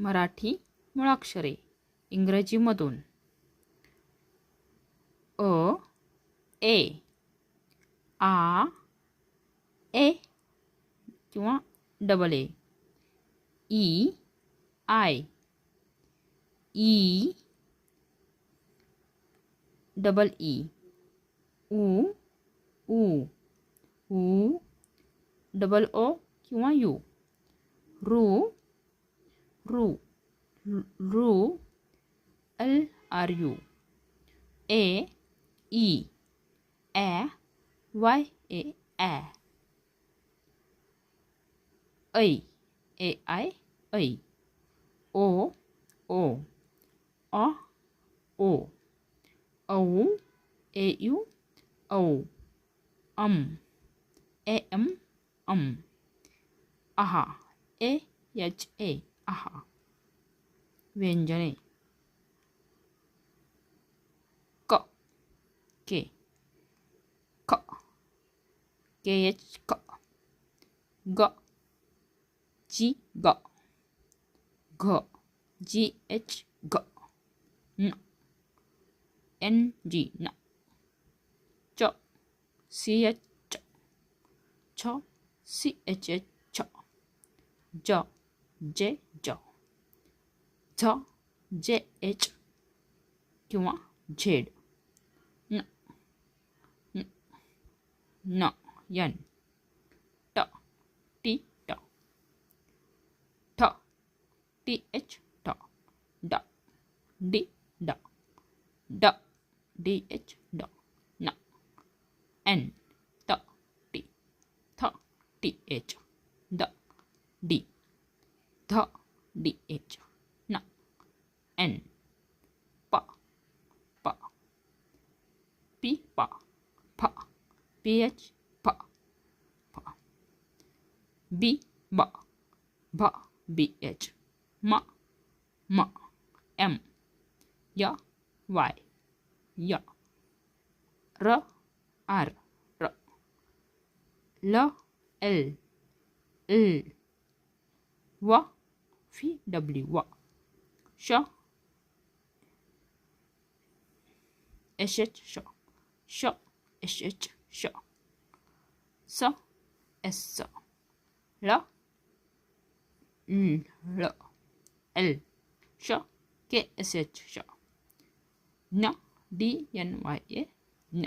मराठी मुळाक्षरे इंग्रजीमधून अ ए आ ए किंवा double A E I E double E उ ऊ ऊ डबल ओ किंवा यू रू रू रू एल आर यू ए ई ए वाय ए ऐ ए आय ऐ ओ ओ अ ओ औ ए यू औ ए एम आहा ए एच ए आहा व्यंजने क के ख के एच क ग जी ग घ जी एच ग न एन जी न च सी एच च छ सी एच एच छ ज जे ज झ जे एच किंवा झेड न न यन ट टी ट ठ टी एच ठ ड डी ड ड डी एच ड न एन त टी थ टी एच ड डी ध डी एच न एन प प पी प फ पी एच फ फ बी ब भ बी एच म म एम य वाय य र आर र ल एल एल व फी डब्ल्यू व श एच एच श एच एच श स एस स ल ल एल श के एस एच श न डी एन वाय ए न